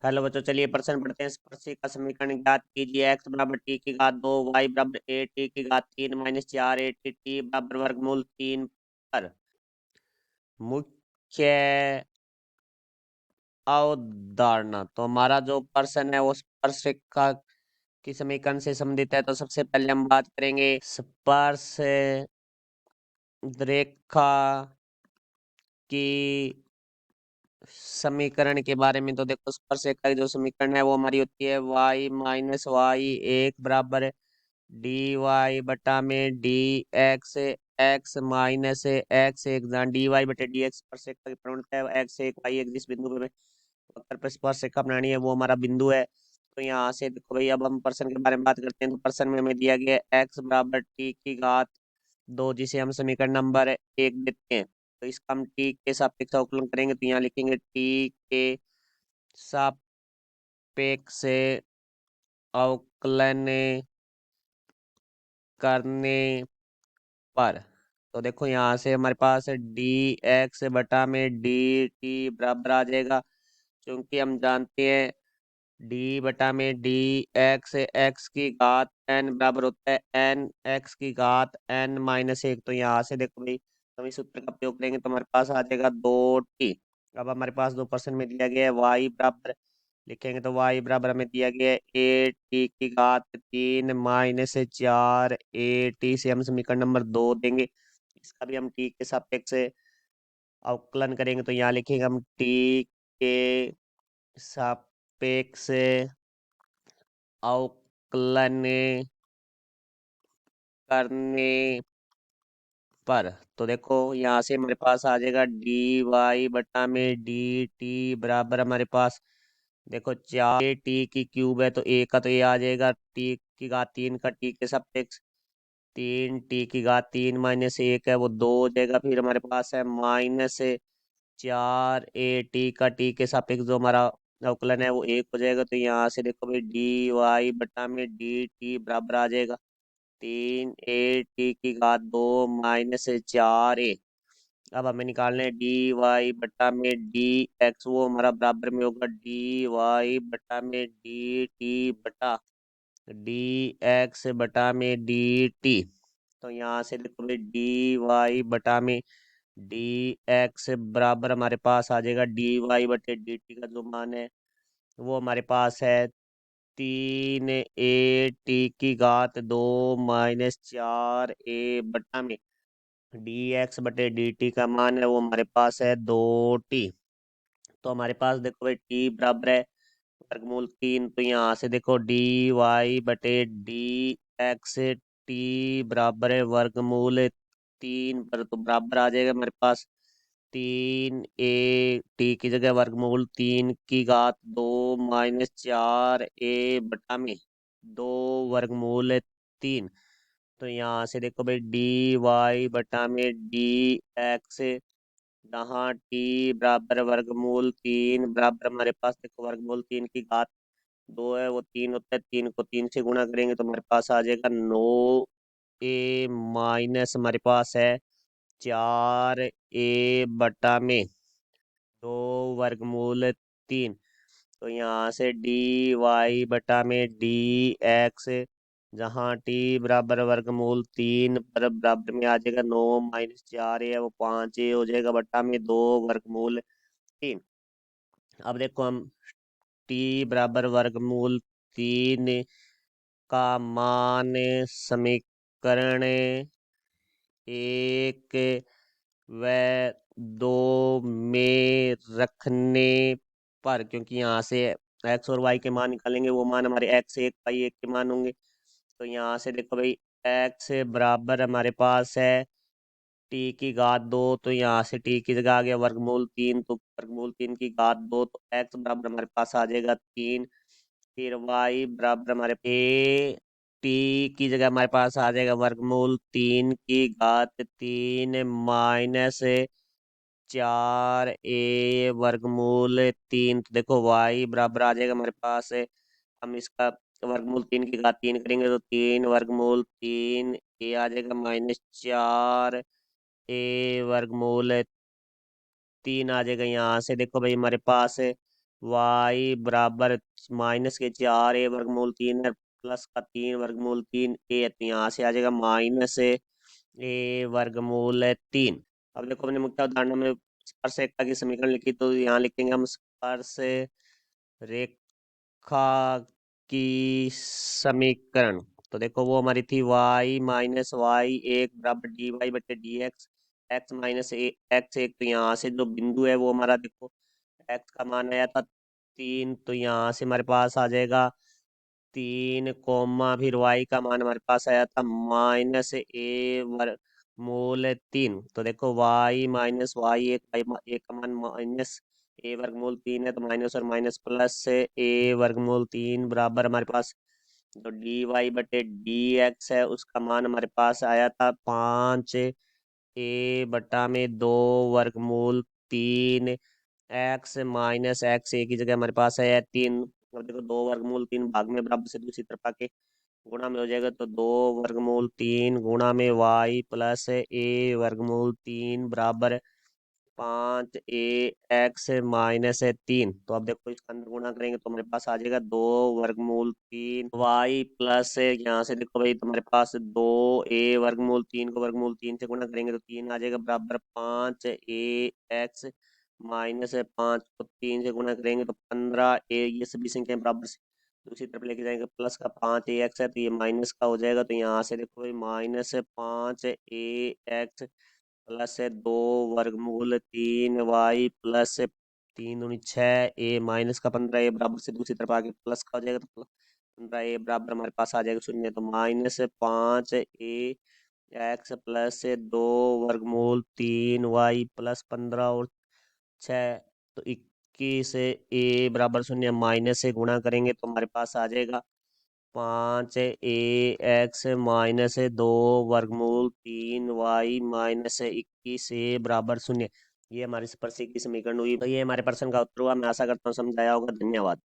Hello बच्चों, चलिए प्रश्न पढ़ते हैं। स्पर्शी का समीकरण ज्ञात कीजिए। एक्स बराबर टी की घात 2, वाई बराबर ए टी की घात 3 माइनस 4 ए टी टी बराबर वर्गमूल 3 पर मुख्य अवधारणा। तो हमारा जो प्रश्न है वो स्पर्शिका की समीकरण से संबंधित है। तो सबसे पहले हम बात करेंगे स्पर्श रेखा की समीकरण के बारे में। तो देखो, स्पर्श रेखा की जो समीकरण है वो हमारी होती है y माइनस वाई एक बराबर डी वाई बटा में D x x minus x एक, जहाँ डी वाई बटे डी एक्स स्पर्श रेखा की प्रवणता है। एक्स एक वाई एक जिस बिंदु पे वक्र पर स्पर्श रेखा बनानी है वो हमारा बिंदु है। तो यहाँ से देखो भाई, अब हम प्रश्न के बारे में बात करते हैं। तो प्रश्न में हमें दिया गया है एक्स बराबर टी की घात 2, जिसे हम समीकरण नंबर 1 देते हैं। तो इसका हम टी के सापेक्ष अवकलन करेंगे। तो यहाँ लिखेंगे टी के सापेक्ष अवकलन करने पर, तो देखो यहाँ से हमारे पास डी एक्स बटा में डी टी बराबर आ जाएगा। क्योंकि हम जानते हैं डी बटा में डी एक्स एक्स की घात एन बराबर होता है एन एक्स की घात एन माइनस एक। तो यहाँ से देखो भाई, हम इस सूत्र का प्रयोग करेंगे तो हमारे पास आ जाएगा 2t। अब हमारे पास 2% में दिया गया है y बराबर, लिखेंगे तो y बराबर हमें दिया गया है ए टी की घात 3 माइनस 4 ए टी, से हम समीकरण नंबर 2 देंगे। इसका भी हम टी के सापेक्ष अवकलन करेंगे। तो यहाँ लिखेंगे हम टी के सापेक्ष अवकलन करने पर, तो देखो यहाँ से हमारे पास आ जाएगा डी वाई बटा में डी टी बराबर हमारे पास, देखो 4 टी की क्यूब है तो ए का तो ये आ जाएगा, टी की घात 3 का टी के सापेक्ष 3 टी की घात 3 माइनस एक है वो 2 हो जाएगा। फिर हमारे पास है माइनस 4 ए टी का टी के सापेक्ष जो हमारा अवकलन है वो 1 हो जाएगा। तो यहाँ से देखो भाई, डी वाई बटा में डी टी बराबर आ जाएगा 3 ए टी की घात 2 माइनस 4 ए। अब हमें निकालना है डी वाई बटा में डी एक्स, वो हमारा बराबर में होगा डी वाई बटा में डी टी बटा डी एक्स बटा में डी टी। तो यहाँ से देखो भाई, डी वाई बटा में डी एक्स बराबर हमारे पास आ जाएगा डी वाई बटे डी टी का जो मान है वो हमारे पास है 3 ए टी की घात 2 माइनस 4 ए बटा में डी एक्स बटे डी टी का मान है वो हमारे पास है 2t। तो हमारे पास देखो भाई टी बराबर है वर्गमूल 3। तो यहाँ से देखो डी वाई बटे डी एक्स टी बराबर है वर्गमूल 3 पर, तो बराबर आ जाएगा हमारे पास 3 ए टी की जगह वर्गमूल 3 की घात 2 माइनस 4 ए बटा में 2 वर्गमूल 3। तो यहाँ से देखो भाई, डी वाई बटा में डी एक्स, जहाँ टी बराबर वर्गमूल 3 बराबर हमारे पास देखो वर्गमूल 3 की घात 2 है वो 3 होता है, 3 को 3 से गुणा करेंगे तो हमारे पास आ जाएगा 9 ए माइनस हमारे पास है 4 ए बटा में 2 वर्गमूल 3। तो यहाँ से डी वाई बटा में डी एक्स, जहाँ टी बराबर वर्गमूल 3 पर बराबर में आ जाएगा 9 माइनस 4 है वो 5 हो जाएगा बटा में 2 वर्गमूल 3। अब देखो हम टी बराबर वर्गमूल 3 का मान समीकरण 1 व 2 में रखने पर, क्योंकि यहाँ से एक्स और वाई के मान निकालेंगे वो मान हमारे एक्स एक वाई एक के मान होंगे। तो यहाँ से देखो भाई, एक्स बराबर हमारे पास है टी की घात 2, तो यहाँ से टी की जगह आ गया वर्गमूल 3, तो वर्गमूल 3 की घात 2, तो एक्स बराबर हमारे पास आ जाएगा 3। फिर वाई बराबर हमारे ए टी की जगह हमारे पास आ जाएगा वर्गमूल 3 की घात 3 माइनस 4 ए वर्गमूल 3। तो देखो वाई बराबर आ जाएगा हमारे पास, हम इसका वर्गमूल 3 की घात 3 करेंगे तो 3 वर्गमूल 3 ए आ जाएगा माइनस 4 ए वर्गमूल 3 आ जाएगा। यहाँ से देखो भाई हमारे पास वाई बराबर माइनस के 4 a वर्गमूल 3 है, प्लस का 3 वर्गमूल 3 a है, तो यहाँ से आ जाएगा -a वर्गमूल 3। अब देखो अपने मुख्य उदाहरण में स्पर्श रेखा की समीकरण लिखी, तो यहाँ लिखेंगे हम स्पर्श रेखा की समीकरण। तो देखो वो हमारी थी y-y1 बराबर dy/dx, x-x 1। तो यहाँ से जो बिंदु है वो हमारा देखो x का मान आया था 3, तो यहाँ से हमारे पास आ जाएगा 3 फिर y का मान हमारे पास आया था -a वर्गमूल 3। तो देखो एक का मान -a वर्गमूल 3 है, तो माइनस और माइनस प्लस से a वर्गमूल 3 बराबर हमारे पास जो dy/dx है उसका मान हमारे पास आया था 5a/2 वर्गमूल 3। x की जगह हमारे पास है 3। अब देखो 2 वर्गमूल 3 भाग में बराबर से दूसरी तरफ आके गुणा में हो जाएगा, तो 2 वर्गमूल 3 गुणा में y प्लस a वर्गमूल 3 बराबर 5a x-3। तो अब देखो इसका अंदर गुणा करेंगे तो हमारे पास आ जाएगा 2 वर्गमूल 3 y प्लस यहाँ से देखो भाई तुम्हारे पास 2a वर्गमूल 3 को वर्गमूल 3 से गुणा करेंगे तो 3 आ जाएगा बराबर 5a x-5 को 3 से गुणा करेंगे तो 15a। ये सभी संख्याएं बराबर से दूसरी तरफ लेके जाएंगे, प्लस का 5a x है तो ये माइनस का हो जाएगा, तो यहाँ से देखो भाई -5a x प्लस 2 वर्गमूल 3 y प्लस 3 दूनी 6 a माइनस का 15 a बराबर से दूसरी तरफ आके प्लस का हो जाएगा, तो 15 a बराबर हमारे पास आ जाएगा 0। तो -5a x प्लस 2 वर्गमूल 3 y प्लस 15 और 6, तो 21 a बराबर 0। माइनस से गुणा करेंगे तो हमारे पास आ जाएगा 5a x-2 वर्गमूल 3 y माइनस 21 a बराबर 0। ये हमारी स्पर्शिक की समीकरण हुई। तो ये हमारे प्रश्न का उत्तर हुआ। मैं आशा करता हूँ समझ आया होगा। धन्यवाद।